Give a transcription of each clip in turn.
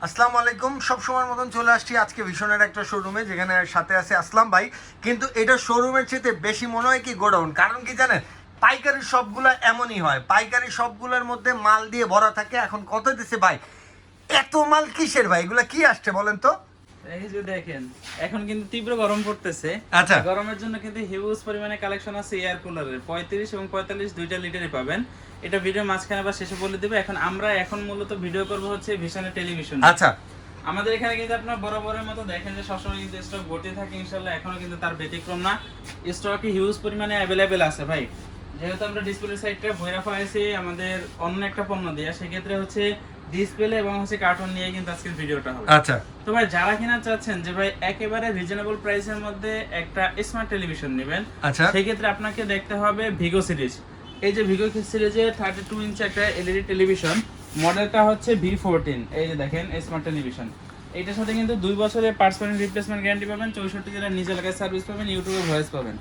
আসসালামু আলাইকুম। সব সময়ের মতন চলে আসছি আজকে ভীষণের একটা শোরুমে, যেখানে সাথে আছে আসলাম ভাই। কিন্তু এটা শোরুমের চেয়ে বেশি মনে হয় কি গোডাউন। কারণ কি জানেন, পাইকারি শপগুলো এমনই হয়, পাইকারি শপগুলোর মধ্যে মাল দিয়ে ভরা থাকে। এখন কত দিছে ভাই, এত মাল কিসের ভাই? এগুলা কি আসছে বলেন তো? এই যে দেখেন, এখন কিন্তু তীব্র গরম পড়তেছে। আচ্ছা, গরমের জন্য কিন্তু হিউজ পরিমাণে কালেকশন আছে এয়ার কুলারের। 35 এবং 45 দুইটা লিটারই পাবেন। এটা ভিডিও মাঝখানে বা শেষে বলে দেব। এখন মূলত ভিডিও করব হচ্ছে ভিশনের টেলিভিশন। আচ্ছা, আমাদের এখানে কিন্তু আপনার বরাবরের মতো দেখেন যে সবসময় কিন্তু স্টক ভর্তি থাকে, ইনশাআল্লাহ এখনো কিন্তু তার ব্যতিক্রম না। স্টকে হিউজ পরিমাণে অ্যাভেলেবেল আছে ভাই। যেহেতু আমরা ডিসপ্লে সাইডটা ভরে পাইছি আমাদের অন্য একটা পণ্য দিয়ে, সেক্ষেত্রে হচ্ছে ডিসপ্লে এবং হচ্ছে কার্টুন নিয়ে কিন্তু আজকের ভিডিওটা হবে। আচ্ছা। তো ভাই যারা কিনা চাচ্ছেন যে ভাই একেবারে রিজনেবল প্রাইসের মধ্যে একটা স্মার্ট টেলিভিশন নেবেন, আচ্ছা, সেই ক্ষেত্রে আপনাকে দেখতে হবে ভিগো সিরিজ। এই যে ভিগো সিরিজের 32 ইঞ্চি একটা এলইডি টেলিভিশন, মডেলটা হচ্ছে V14। এই যে দেখেন স্মার্ট টেলিভিশন, এইটার সাথে কিন্তু 2 বছরের পার্সোনাল রিপ্লেসমেন্ট গ্যারান্টি পাবেন, 64 জেলার নিজ এলাকায় সার্ভিস পাবেন, ইউটিউবে ভয়েস পাবেন।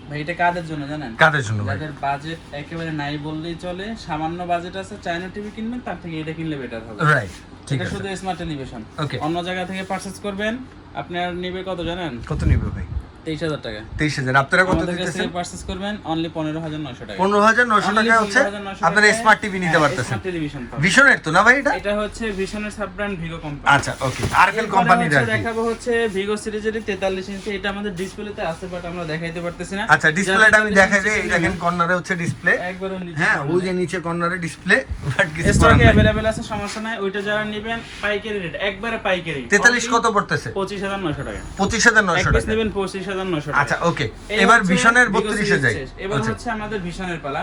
ভাই এটা কাদের জন্য জানেন? কাদের জন্য ভাই? যাদের বাজেট একেবারে নাই বললেই চলে, সামান্য বাজেট আছে, চায়না টিভি কিনবেন, তার থেকে এটা কিনলে বেটার হবে। রাইট, ঠিক এটা আছে। শুধু স্মার্ট টেলিভিশন। ওকে। অন্য জায়গা থেকে পারচেজ করবেন, আপনার নেবে কত জানেন? কত নিবে ভাই? 23,000 টাকা। 23,000। আপনারা কত আমাদের কাছ দিতেছেন? থেকে পারচেজ করবেন অনলি 15,900 টাকা। 15,900 টাকা হচ্ছে আপনারা স্মার্ট টিভি নিতে পারতেছেন। স্মার্ট টেলিভিশন পাবেন। ভিশনের তো না ভাই এটা? এটা হচ্ছে ভিশনের সাব ব্র্যান্ড ভিগো কোম্পানি। আচ্ছা, ওকে। আরএফএল কোম্পানির আর কি। দেখাবো হচ্ছে ভিগো সিরিজের 43 ইঞ্চি। এটা আমাদের ডিসপ্লেতে আছে বাট আমরা দেখাইতে পারতেছি না। আচ্ছা, ডিসপ্লেটা আমি দেখাই দেই। এই দেখেন কর্নারে হচ্ছে ডিসপ্লে। একবারে নিচে। হ্যাঁ, ওই যে নিচে কর্নারে ডিসপ্লে। বাট কিছু স্টকে अवेलेबल আছে, সমস্যা নাই। ওইটা যারা নেবেন পাইকারি রেট, একবারে পাইকারি। 43 কত পড়তেছে? 25,900 টাকা। 25,900 এক পিস টাকা। নেবেন 25,900 টাকা। আচ্ছা, ওকে। এবার ভিশনের 32 এ যাই। এবার আচ্ছা, হচ্ছে আমাদের ভিশনের পালা।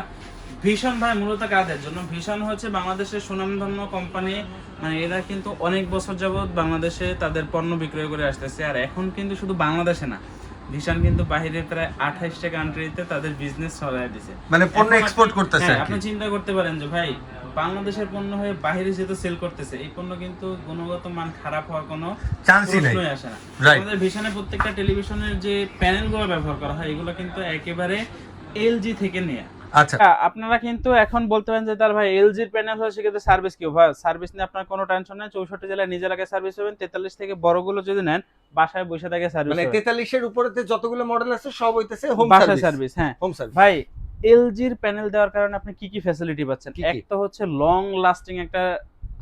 ভিশন ভাই মূলত কাদের জন্য? ভিশন হচ্ছে বাংলাদেশের সুনামধন্য কোম্পানি। মানে এরা কিন্তু অনেক বছর যাবত বাংলাদেশে তাদের পণ্য বিক্রয় করে আসতেছে। আর এখন কিন্তু শুধু বাংলাদেশে না, ভিশন কিন্তু বাইরে প্রায় 28টা কান্ট্রিতে তাদের বিজনেস ছড়ায় দিছে। মানে পণ্য এক্সপোর্ট করতেছে আর কি। আপনি চিন্তা করতে পারেন যে ভাই বাংলাদেশের পণ্য হয়ে বাইরে যেহেতু সেল করতেছে, এই পণ্য কিন্তু গুণগত মান খারাপ হওয়ার কোনো চান্সই নাই। প্রশ্নই আসে না। Right. আমাদের ভিশনের প্রত্যেকটা টেলিভিশনের যে প্যানেলগুলো ব্যবহার করা হয়, এগুলো কিন্তু একেবারে এলজি থেকে নেয়া। আচ্ছা, আপনারা কিন্তু এখন বলতে পারেন যে তার ভাই এলজির প্যানেল হয়, সেক্ষেত্রে সার্ভিস কি ভাই? সার্ভিস নিয়ে আপনার কোনো টেনশন নেই। 64 জেলায় নিজের এলাকায় সার্ভিস পাবেন। 43 থেকে বড়গুলো যদি নেন, বাসায় বসে থেকে সার্ভিস মানে পাবেন। 43 এর উপরেতে যতগুলো মডেল আছে সব হইতেছে হোম বাসায় সার্ভিস। সার্ভিস, হ্যাঁ। Home service. ভাই এলজির প্যানেল দেওয়ার কারণে আপনি কি কি ফ্যাসিলিটি পাচ্ছেন? কি কি? এক তো হচ্ছে লং লাস্টিং একটা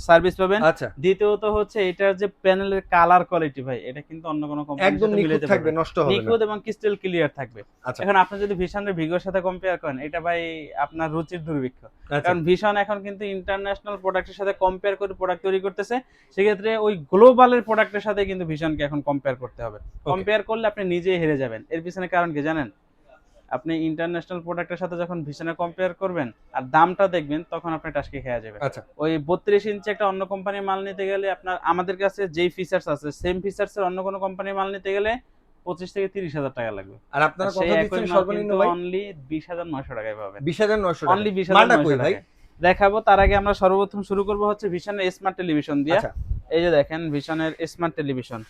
সার্ভিস পাবেন। আচ্ছা, দ্বিতীয়ত হচ্ছে এটার যে প্যানেলের কালার কোয়ালিটি ভাই, এটা কিন্তু অন্য কোনো কোম্পানির একদম সাথে নিখুঁত মিলাতে থাকবে, পারবে না। নষ্ট হবে না। নিখুঁত এবং ক্রিস্টাল ক্লিয়ার থাকবে। আচ্ছা, এখন আপনি যদি ভিশনের ভিগোর সাথে কম্পেয়ার করেন, এটা ভাই আপনার রুচির দুর্ভিক্ষ। আচ্ছা, কারণ ভিশন এখন কিন্তু ইন্টারন্যাশনাল প্রোডাক্টের সাথে কম্পেয়ার করে প্রোডাক্ট তৈরি করতেছে, সেক্ষেত্রে ওই গ্লোবালের প্রোডাক্টের সাথে কিন্তু ভিশনকে এখন কম্পেয়ার করতে হবে। কম্পেয়ার করলে আপনি নিজেই হেরে যাবেন। এর পিছনে কারণ কি জানেন? আপনি ইন্টারন্যাশনাল প্রোডাক্টের সাথে যখন ভিশনে কম্পেয়ার করবেন আর দামটা দেখবেন, তখন আপনি টাসকে খেয়ে যাবেন। আচ্ছা। ওই 32 ইঞ্চি একটা অন্য কোম্পানির মাল নিতে গেলে আপনার আমাদের কাছে যেই ফিচার্স আছে, সেম ফিচার্স এর অন্য কোনো কোম্পানির মাল নিতে গেলে 25 থেকে 30,000 টাকা লাগবে। আর আপনারা আর কত সেই একই দিচ্ছেন মাল সর্বনিম্ন কিন্তু ভাই? অনলি 20,900 টাকায় পাবেন। 20,900 অনলি টাকা। মালটা কই 20,900 ভাই? টাকায় দেখাবো। তার আগে আমরা সর্বপ্রথম শুরু করব হচ্ছে ভিশনের স্মার্ট টেলিভিশন দিয়ে। আচ্ছা, এই যে দেখেন ভিশনের স্মার্ট টেলিভিশন।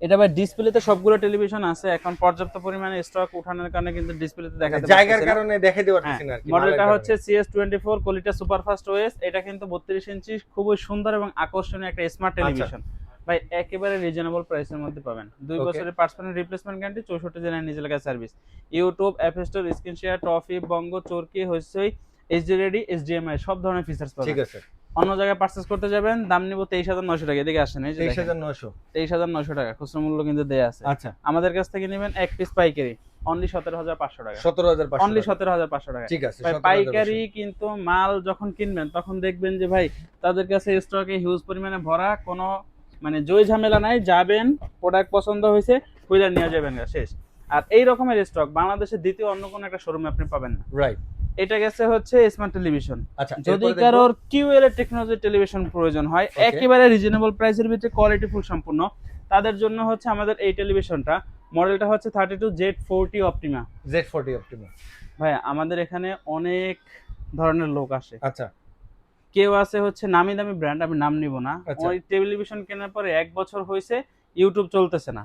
এটা ভাই ডিসপ্লেতে সবগুলো টেলিভিশন আছে। এখন পর্যাপ্ত পরিমাণে স্টক উঠানোর কারণে কিন্তু ডিসপ্লেতে দেখাতে জায়গার পারতেছি না। কারণে দেখাইতে পারতেছি না আর কি। মডেলটা মালের হচ্ছে CS24 কোয়ালিটি সুপারফাস্ট ওএস। এটা কিন্তু 32 ইঞ্চি, খুবই সুন্দর এবং আকর্ষণীয় একটা স্মার্ট টেলিভিশন। ভাই একেবারে রিজনেবল প্রাইসের মধ্যে পাবেন। 2 Okay. বছরের পার্সোনাল রিপ্লেসমেন্ট গ্যারান্টি, 64 জেলার নিজ এলাকায় service. YouTube, app store, screen share, Toffee, Bongo, Chorki, Hoichoi, HD ready, HDMI সব ধরনের ফিচার্স পাবেন। ঠিক আছে। অন্য জায়গায় পারচেজ করতে যাবেন, দাম নিব 23,900 টাকা। এদিকে আসেন, এই যে দেখেন 23,900। 23,900 টাকা খুচরা মূল্য কিন্তু দেয়া আছে। আচ্ছা, আমাদের কাছ থেকে নেবেন এক পিস পাইকারি অনলি 17,500 টাকা। 17,500 অনলি টাকা। 17,500 টাকা। ঠিক আছে, ভাই 17,500 পাইকারি কিন্তু মাল যখন কিনবেন, তখন দেখবেন যে ভাই তাদের কাছে স্টকে হিউজ পরিমাণে ভরা, কোনো মানে জয় ঝামেলা নাই। যাবেন, প্রোডাক্ট পছন্দ হয়েছে, কইরা নিয়ে যাবেন, শেষ। আর এই রকমের স্টক বাংলাদেশের দ্বিতীয় অন্য কোনো একটা শোরুমে আপনি পাবেন না। রাইট। এটা গেছে হচ্ছে স্মার্ট টেলিভিশন। আচ্ছা, যদি এরপরে কারোর কিউএলএ টেকনোলজি টেলিভিশন প্রয়োজন হয়, Okay. একেবারে রিজনেবল প্রাইসের ভিতরে কোয়ালিটি ফুল সম্পূর্ণ, তাদের জন্য হচ্ছে আমাদের এই টেলিভিশনটা। মডেলটা হচ্ছে 32Z40 অপটিমা। Z40 Optima। ভাই আমাদের এখানে অনেক ধরনের লোক আসে। আচ্ছা, কেউ আছে হচ্ছে নামি দামি ব্র্যান্ড, আমি নাম নিব না, আচ্ছা। ওই টেলিভিশন কেনার পরে 1 বছর হয়েছে ইউটিউব চলতেছে না,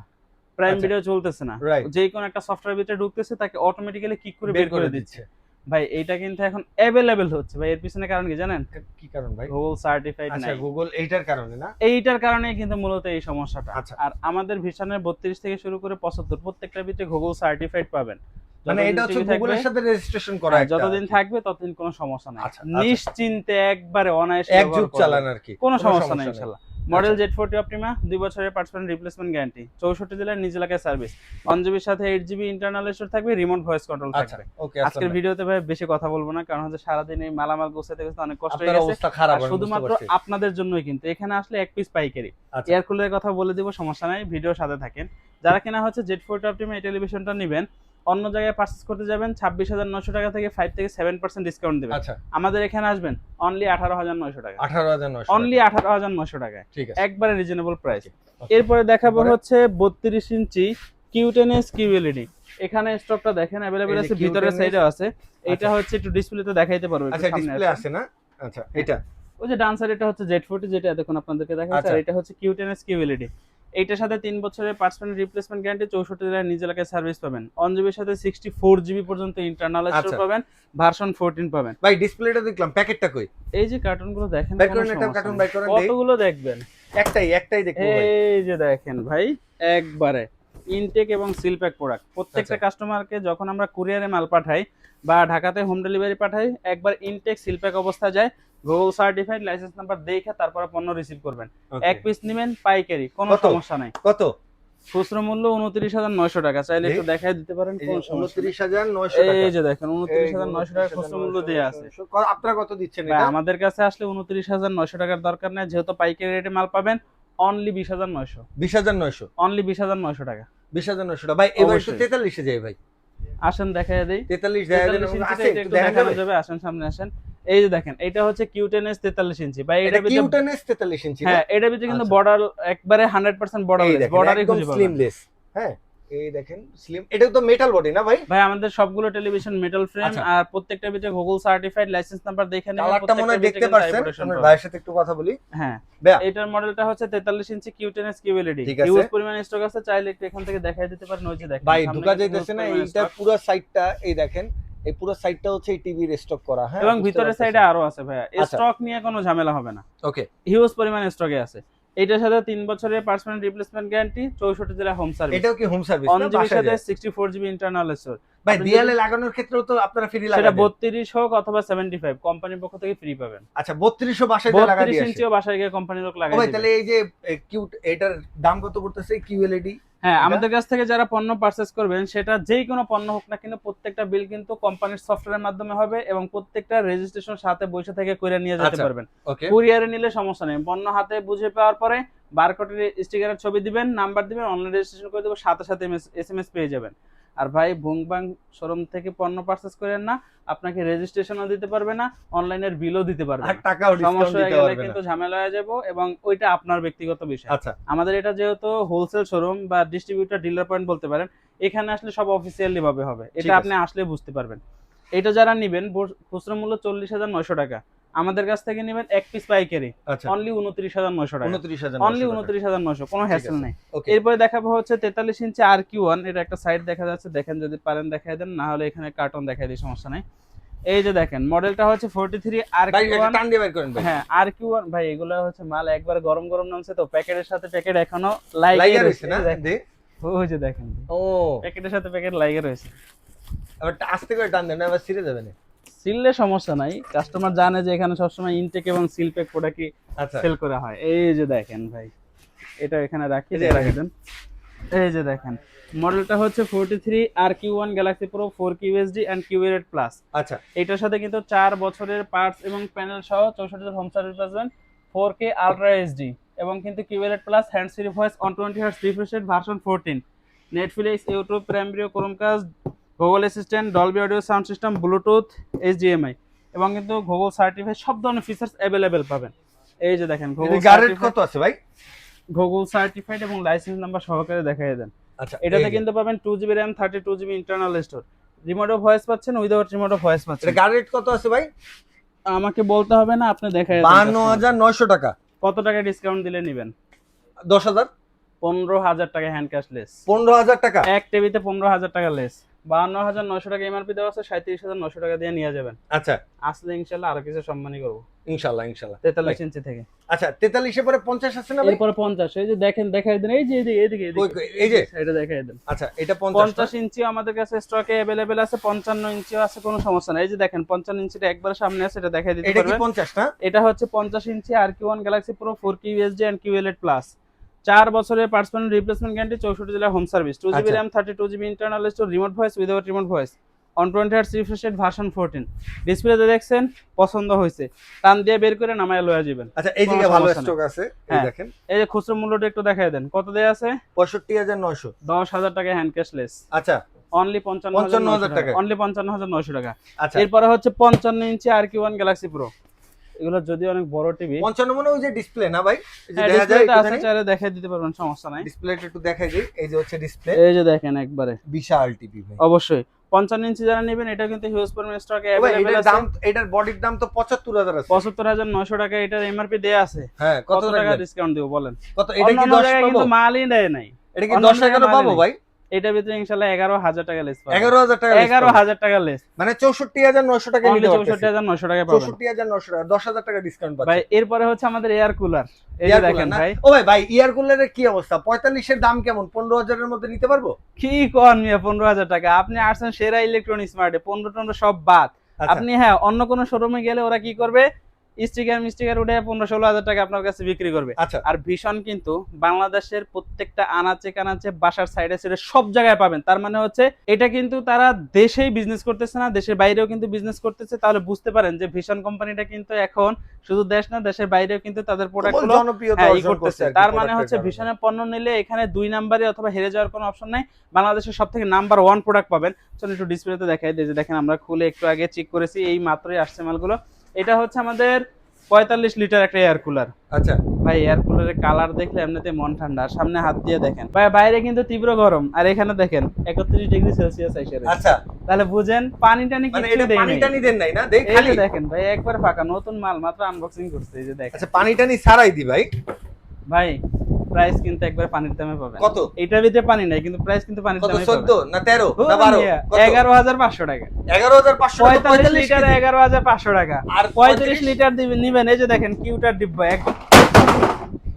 প্রাইম আচ্ছা। ভিডিও চলতেছে না, Right. যে কোনো একটা সফটওয়্যার ভিতরে ঢুকতেছে, তাকে অটোমেটিক্যালি কিক করে বের করে দিচ্ছে। ভাই এইটা কিন্তু এখন অ্যাভেলেবেল হচ্ছে ভাই, এর পিছনে কারণ কি জানেন? কি কারণ ভাই? গুগল সার্টিফাইড আচ্ছা, নাই। গুগল এইটার কারণে না? এইটার কারণে কিন্তু মূলত এই সমস্যাটা। আচ্ছা। আর আমাদের ভিশনের 32 থেকে শুরু করে 75 প্রত্যেকটার ভিতরে গুগল সার্টিফাইড পাবেন। মানে যতদিন এটা হচ্ছে টিভি থাকবে, গুগলের সাথে রেজিস্ট্রেশন করা হ্যাঁ, একটা যতদিন থাকবে ততদিন কোনো সমস্যা নাই। আচ্ছা, আচ্ছা। নিশ্চিন্তে একবারে অনায়াসে এক ব্যবহার যুগ করবেন। চালান আর কি, কোনো সমস্যা নাই নেই। ইনশাআল্লাহ। মডেল আচ্ছা। Z40 অপটিমা 2 বছরের পার্টস পার্ট রিপ্লেসমেন্ট গ্যারান্টি, 64 জেলার নিজ এলাকায় সার্ভিস, 1 জিবির সাথে 8 জিবি ইন্টারনাল স্টোর থাকবে, রিমোট ভয়েস কন্ট্রোল আচ্ছা, থাকবে। ওকে। আজকের ভিডিওতে ভাই বেশি কথা বলবো না, কারণ হচ্ছে সারাদিন এই মালামাল গোছাতে গোছাতে অনেক কষ্ট হয়ে আপনার গেছে। অবস্থা খারাপ, আর শুধুমাত্র আপনাদের জন্যই কিন্তু এখানে আসলে এক পিস পাইকারি। আচ্ছা। এয়ার কুলারের কথা বলে দিব, সমস্যা নাই, ভিডিওর সাথে থাকেন। যারা কিনা হচ্ছে Z40 অপটিমা এই টেলিভিশনটা নেবেন, অন্য জায়গায় পারচেজ করতে যাবেন 26,900 টাকা থেকে 5 থেকে 7% ডিসকাউন্ট দিবেন। আচ্ছা, আমাদের এখানে আসবেন অনলি 18,900 টাকা, 18,900 অনলি 18,900 টাকায়, ঠিক আছে। একবারে রিজনেবল প্রাইস। Okay. এরপরে দেখাবো তারপরে? হচ্ছে 32 ইঞ্চি Q10s QLED। এখানে স্টকটা দেখেন অ্যাভেলেবেল এই যে আছে, ভিতরের Q10s সাইডেও আছে। এটা আচ্ছা। হচ্ছে একটু ডিসপ্লেতে দেখাইতে পারবো, একটু আচ্ছা, সামনে ডিসপ্লে আসেন। আছে না? আচ্ছা, এটা ওই যে ডান সাইড, এটা হচ্ছে Z40 যেটা এতক্ষণ আপনাদেরকে দেখাচ্ছি, আচ্ছা। আর এটা হচ্ছে Q10s QLED। এইটার সাথে 3 বছরের পার্সোনাল রিপ্লেসমেন্ট গ্যারান্টি, 64 জেলার নিজ এলাকায় সার্ভিস পাবেন, 1 জিবির সাথে 64 জিবি পর্যন্ত ইন্টারনাল স্টোর আচ্ছা। পাবেন, ভার্সন 14 পাবেন। ভাই ডিসপ্লেটা দেখলাম, প্যাকেটটা কই? এই যে কার্টুনগুলো দেখেন, বের কোনো করেন, একটা সমস্যা কার্টুন নেই। বের করেন দেই। কতগুলো দেখবেন? একটাই দেখবো ভাই। এই যে দেখেন ভাই, একবারে ইনটেক এবং সিল প্যাক প্রোডাক্ট। প্রত্যেকটা আচ্ছা। কাস্টমারকে যখন আমরা কুরিয়ারে মাল পাঠাই বা ঢাকাতে হোম ডেলিভারি পাঠাই, একবার ইনটেক সিল প্যাক অবস্থায় যায়, গুগল সার্টিফাইড লাইসেন্স নাম্বার দেখে তারপরে পণ্য রিসিভ করবেন। Okay. এক পিস নেবেন পাইকারি, কোনো কত? সমস্যা নাই। কত? খুচরো মূল্য 29,900 টাকা, চাইলে একটু দেখাই দিতে পারেন, এই কোনো যে সমস্যা নেই। 29,900 টাকা। এই যে দেখেন 29,900 টাকা খুচরো মূল্য দেয়া আছে। আপনারা কত দিচ্ছেন ভাই এটা? আমাদের কাছে আসলে 29,900 টাকার দরকার নেই, যেহেতু পাইকারি রেটে মাল পাবেন। অনলি 20,900, 20,900, অনলি 20,900 টাকা। 20,900 টাকা। ভাই এবার একটু অবশ্যই। 43 এ যাই ভাই। আসেন দেখাই দেই। 43 দেয়া দেন, 43 ইঞ্চিটা আছে এটা একটু একটু দেখা দেখানো যাবে? যাবে, আসেন সামনে আসেন। এই যে দেখেন, এটা হচ্ছে Q10s 43 ইঞ্চি ভাই। এটা এটা ভিতরে, Q10s 43 ইঞ্চি না? হ্যাঁ, এটার ভিতরে কিন্তু আচ্ছা। বর্ডার একবারে 100% এই বর্ডারলেস, দেখেন, বর্ডারই একদম খুঁজে পাবেন। স্লিমলেস। হ্যাঁ, এই দেখেন স্লিম। এটা তো মেটাল বডি না ভাই? ভাই আমাদের সবগুলো টেলিভিশন মেটাল ফ্রেম, আচ্ছা। আর প্রত্যেকটার ভিতরে গুগল সার্টিফাইড লাইসেন্স নাম্বার দেখে নেবেন। কালারটা মনে হয় দেখতে পারছেন। আমার ভাইয়ের সাথে একটু কথা বলি। হ্যাঁ, ভাইয়া, এটার মডেলটা হচ্ছে 43 ইঞ্চি Q10s QLED। ঠিক আছে। হিউজ পরিমাণ স্টক আছে, চাইলে একটু এখান থেকে দেখাই দিতে পারেন। ওই যে দেখেন ভাই সামনে ঢোকা কিন্তু যাইতেছে huge না। পরিমাণ এইটা stock। পুরো সাইডটা, এই দেখেন, এই পুরো সাইডটা হচ্ছে এই টিভির স্টক করা। হ্যাঁ, এবং ভিতরের সাইডে আরো আছে ভাইয়া, আচ্ছা। স্টক নিয়ে কোনো ঝামেলা হবে না, ওকে। হিউজ পরিমাণ স্টকে আছে। এইটার সাথে 3 বছরের পার্সোনাল রিপ্লেসমেন্ট গ্যারান্টি, 64 জেলা হোম সার্ভিস, এটাও কি হোম সার্ভিস 1 না? জিবির বাসায় সাথে যায়? 64 জিবি ইন্টারনাল স্টোর। ভাই আপনি দেয়ালে যদি- লাগানোর ক্ষেত্রেও তো আপনারা ফ্রি সেটা লাগাবেন? 32 হোক অথবা 75, কোম্পানির পক্ষ থেকে ফ্রি পাবেন। আচ্ছা, 3200 বাসায় যা লাগা 32 দিয়ে আসে। ইঞ্চিও বাসায় গিয়ে কোম্পানির লোক ও লাগাই ভাই দিবে। তাহলে এই যে কিউট, এটার দাম কত পড়তেছে QLED? হ্যাঁ, এটা? আমাদের কাছ থেকে যারা পণ্য পারচেজ করবেন, সেটা যেই কোনো পণ্য হোক না কেন, প্রত্যেকটা বিল কিন্তু কোম্পানির সফটওয়্যারের মাধ্যমে হবে এবং প্রত্যেকটা রেজিস্ট্রেশন সাথে বসে থেকে করে নিয়ে যেতে আচ্ছা। পারবেন। ওকে। কুরিয়ারে নিলে সমস্যা নেই, পণ্য হাতে বুঝে পাওয়ার পরে বারকোডের স্টিকারের ছবি দিবেন, নাম্বার দিবেন, অনলাইন রেজিস্ট্রেশন করে দেবো, সাথে সাথে SMS পেয়ে যাবেন। আর ভাই ভুংবাং শোরুম থেকে পণ্য পারচেজ করেন না, আপনাকে রেজিস্ট্রেশনও দিতে পারবে না, অনলাইনের বিলও দিতে পারবে আর না। টাকাও ডিসকাউন্ট সমস্যা হয়ে দিতে গেলে পারবে না। কিন্তু ঝামেলা হয়ে যাবো, এবং ওইটা আপনার ব্যক্তিগত বিষয়। আচ্ছা। আমাদের এটা যেহেতু হোলসেল শোরুম বা ডিস্ট্রিবিউটর ডিলার পয়েন্ট বলতে পারেন, এখানে আসলে সব অফিসিয়ালি ভাবে হবে, ঠিক এটা আছে। আপনি আসলে বুঝতে পারবেন। এটা যারা নিবেন, খুচরা মূল্য 40,900 টাকা, আমাদের কাছ থেকে নেবেন এক পিস পাইকারি, আচ্ছা। অনলি 29,900 টাকা, 29,900 অনলি 29,900, কোনো হ্যাসেল নেই। ওকে। এরপরে দেখাবো হচ্ছে 43 ইঞ্চি RQ1। এটা একটা সাইড দেখা যাচ্ছে, দেখেন যদি পারেন দেখাই দেন, না হলে এখানে কার্টন দেখাই দিই, সমস্যা নাই। এই যে দেখেন, মডেলটা হচ্ছে 43 ভাই এটা RQ1। টান দিয়ে বের করেন ভাই। হ্যাঁ, RQ1 ভাই, এগুলো হচ্ছে মাল একবার গরম গরম নামছে তো, প্যাকেটের সাথে প্যাকেট এখনো লাইগা লাগিয়ে রইছে রয়েছে না? দে। ওই যে দেখেন, ও, প্যাকেটের সাথে প্যাকেট লাগিয়ে রয়েছে। আবার আস্তে করে টান দেন না, আবার ছিঁড়ে যাবে না। সিললে সমস্যা নাই, কাস্টমার জানে যে এখানে সবসময় ইনটেক এবং সিল প্যাক প্রোডাক্টই আচ্ছা। সেল করা হয়। এই যে দেখেন ভাই, এটা এখানে রাখি, এই যে রেখে দেন। এই যে দেখেন, মডেলটা হচ্ছে 43 RQ1 Galaxy Pro 4K USD and QLED Plus। আচ্ছা। এটার সাথে কিন্তু 4 বছরের পার্টস এবং প্যানেল সহ 64 হোম সার্ভিস পাবেন, 4K Ultra HD, এবং কিন্তু QLED Plus hand free voice, 120 Hz refresh rate, version 14, Netflix, YouTube, prime video, Chromecast, Google assistant, Dolby audio sound system, Bluetooth, HDMI, এবং কিন্তু গুগল সার্টিফাইড সব ধরনের features available পাবেন। এই যে দেখেন, গুগল এর গারেট কত আছে ভাই? গুগল সার্টিফাইড এবং লাইসেন্স নাম্বার সহকারে দেখাই দেন। আচ্ছা। এটাতে কিন্তু পাবেন 2GB RAM, 32GB internal store, remote of voice পাচ্ছেন, উইদাউট রিমোট অফ ভয়েস পাচ্ছেন। এটা গারেট কত আছে ভাই? আমাকে বলতে হবে না, আপনি দেখাই দেন। 52,900 টাকা। কত টাকা ডিসকাউন্ট দিলে নেবেন? 10,000? 15,000 টাকা হ্যান্ড ক্যাশ লেস, 15,000 টাকা। এক টিভিতে 15,000 টাকা লেস। 52,900 টাকা এমআরপি দেওয়া আছে, 37,900 টাকা দিয়ে নিয়ে যাবেন। আচ্ছা আসলে ইনশাআল্লাহ আরো কিছু সম্মানই করবো ইনশাআল্লাহ ইনশাআল্লাহ। 43 ইঞ্চি থেকে। আচ্ছা 43 পরে 50 আছে না ভাই? এরপরে 50, এই যে দেখেন, দেখাই দেন, এই যে এদিকে এই যে এটা দেখাই দেন। আচ্ছা এটা 50 50 ইঞ্চিও আমাদের কাছে স্টকে अवेलेबल আছে, 55 ইঞ্চিও আছে, কোনো সমস্যা নাই। এই যে দেখেন 55 ইঞ্চিটা একবার সামনে আছে, এটা দেখাই দিতে এটা কি পারবেন। 50 না? এটা হচ্ছে 50 ইঞ্চি RQ1 Galaxy Pro 4K USD and QLED plus, 4 বছরের পার্টস পার্সেন্ট রিপ্লেসমেন্ট গ্যারান্টি, 64 জেলা হোম সার্ভিস, 2GB আচ্ছা। RAM, 32GB internal store, remote voice without remote voice, on 20 Hz refresh rate, version 14। ডিসপ্লেতে দেখছেন, পছন্দ হয়েছে, টান দিয়ে বের করে নামায় লয়ে যাবেন। আচ্ছা এই দিকে কোনো ভালো সমস্যা স্টক আছে, এই হ্যাঁ। দেখেন। এই যে খুচরো মূল্যটা একটু দেখাই দেন, কত দেয়া আছে? 65,900। 10,000 টাকা হ্যান্ড ক্যাশলেস, আচ্ছা অনলি 55,900 টাকা, টাকা। অনলি 55,900 টাকা। আচ্ছা এরপরে হচ্ছে 55 ইঞ্চি RQ1 Galaxy Pro, এগুলো যদি অনেক বড় টিভি। 55 মানে ওই যে ডিসপ্লে না ভাই? এই যে দেখা যায় ডিসপ্লেটা একটু আছে, জানি। চাইলে দেখাই দিতে পারবেন, সমস্যা নাই। ডিসপ্লেটা একটু দেখাই দিই, এই যে হচ্ছে ডিসপ্লে, এই যে দেখেন একবারে বিশাল টিভি ভাই। অবশ্যই 55 ইঞ্চি যারা নেবেন, এটা কিন্তু হিউজ পরিমাণ স্টকে ভাই अवेलेबल এটার আছে। দাম, এটার বডির দাম তো 75,000 আছে। 75,900 টাকা এটার এমআরপি দেয়া আছে। হ্যাঁ কত কত টাকা টাকা? ডিসকাউন্ট দেব বলেন? কত এটা কি অন্যান্য 10 জায়গায় পাবো? কিন্তু মালই দেয় নাই। এটা কি অন্যান্য 10 টাকা জায়গায় পাবো মালই ভাই? এটার ভিতরে ইনশাআল্লাহ 11,000 টাকা লেস পাবেন। 11,000 টাকা। 11,000 টাকা লেস, মানে 64,900 টাকা অনলি নিতে পারতেছি। 64,900 টাকা পাবেন 64,900 টাকা, 10,000 টাকা ডিসকাউন্ট পাচ্ছি। ভাই। এরপরে হচ্ছে আমাদের এয়ার কুলার, এই যে এয়ার দেখেন কুলার না? ভাই। ও ভাই ভাই এয়ার কুলারের কি অবস্থা? 45 এর দাম কেমন? 15,000 এর মধ্যে নিতে পারবো? কি কোন মিয়া, 15,000 টাকা? আপনি আসছেন সেরা ইলেকট্রনিক স্মার্টে, 15 সব বাদ। আচ্ছা। আপনি হ্যাঁ অন্য কোনো শোরুমে গেলে ওরা কি করবে, স্টিকার উঠে 15-16 হাজার টাকা আপনার কাছে বিক্রি করবে। আচ্ছা আর ভীষণ কিন্তু বাংলাদেশের প্রত্যেকটা আনাচে কানাচে, বাসার সাইডে সাইডে সব জায়গায় পাবেন। তার মানে হচ্ছে এটা কিন্তু তারা দেশেই বিজনেস করতেছে না, দেশের বাইরেও কিন্তু বিজনেস করতেছে। তাহলে বুঝতে পারেন যে ভীষণ কোম্পানিটা কিন্তু এখন শুধু দেশ না, দেশের বাইরেও কিন্তু তাদের প্রোডাক্টগুলো জনপ্রিয়তা অর্জন করতেছে। করছে আর কি তার মানে প্রোডাক্টের হচ্ছে কারণে। ভীষণের পণ্য নিলে এখানে 2 নাম্বারে অথবা হেরে যাওয়ার কোনো অপশন নাই। বাংলাদেশের সবথেকে নাম্বার 1 প্রোডাক্ট পাবেন। চলুন একটু ডিসপ্লেতে দেখাই দিই, যে দেখেন আমরা খুলে একটু আগে চেক করেছি, এই মাত্রই আসছে মালগুলো। এটা হচ্ছে আমাদের 45 লিটার একটা এয়ার কুলার। আচ্ছা ভাই এয়ার কুলারের কালার দেখলে এমনিতে মন ঠান্ডা। আর সামনে হাত দিয়ে দেখেন ভাই, বাইরে কিন্তু তীব্র গরম, আর এখানে দেখেন 31 ডিগ্রি সেলসিয়াস আইসা রয়েছে। আচ্ছা তাহলে বুঝেন পানি টানি মানে কিছু এটা দেই পানি নাই। টানি দেন নাই না? দেই এই খালি। যে দেখেন ভাই একবার ফাঁকা, নতুন মাল মাত্র আনবক্সিং করছে, এই যে দেখেন। আচ্ছা পানি টানি ছাড়াই দি ভাই। ভাই প্রাইস কিন্তু একবার পানির দামে পাবেন। কত? এটার ভিতরে পানি নাই, কিন্তু প্রাইস কিন্তু পানির কত? দামে 14 না 13 না 12? 11,500 টাকা। 11,500 টাকা 45 লিটার 11,500 টাকা। আর 35 লিটার দিবেন নিবেন, এই যে দেখেন কিউটার ডিব্বা এক।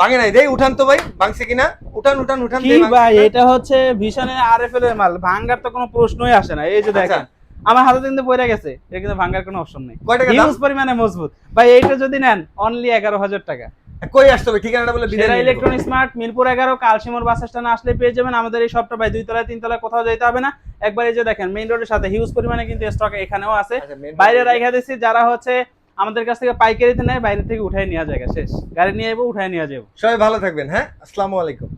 ভাঙে নাই, দেই উঠান তো ভাই, ভাঙছে কিনা? উঠান উঠান উঠান কি দেই, ভাঙছে ভাই, কিনা? এটা হচ্ছে ভীষণের আরএফএল এর মাল, ভাঙার তো কোনো প্রশ্নই আসে না। এই যে দেখেন আমার হাতে কিন্তু পড়ে গেছে, এটা কিন্তু ভাঙার কোনো অপশন নেই। কয় টাকা দাম? হিউজ পরিমাণে মজবুত ভাই। এইটা যদি নেন অনলি 11,000 টাকা। কই আসতে হবে ঠিকানাটা বলে বিদায় সেরা নিয়ে নিবো। ইলেকট্রনিক স্মার্ট, মিরপুর 11 কালসিমোর বাস স্ট্যান্ডে আসলে পেয়ে যাবেন আমাদের এই শপটা। ভাই 2 তলায় 3 তলায় কোথাও যেতে হবে না, একবার এই যে দেখেন মেইন রোডের সাথে হিউজ পরিমাণে কিন্তু স্টক এখানেও আছে। আচ্ছা, main বাইরে road এ- রাইখা দিছি, যারা হচ্ছে আমাদের কাছ থেকে পাইকারিতে নেয় বাইরে থেকে উঠাই নেওয়া যায়, শেষ গাড়ি নিয়ে যাবো উঠাই নিয়ে যাবো। সবাই ভালো থাকবেন, হ্যাঁ আসসালামু আলাইকুম।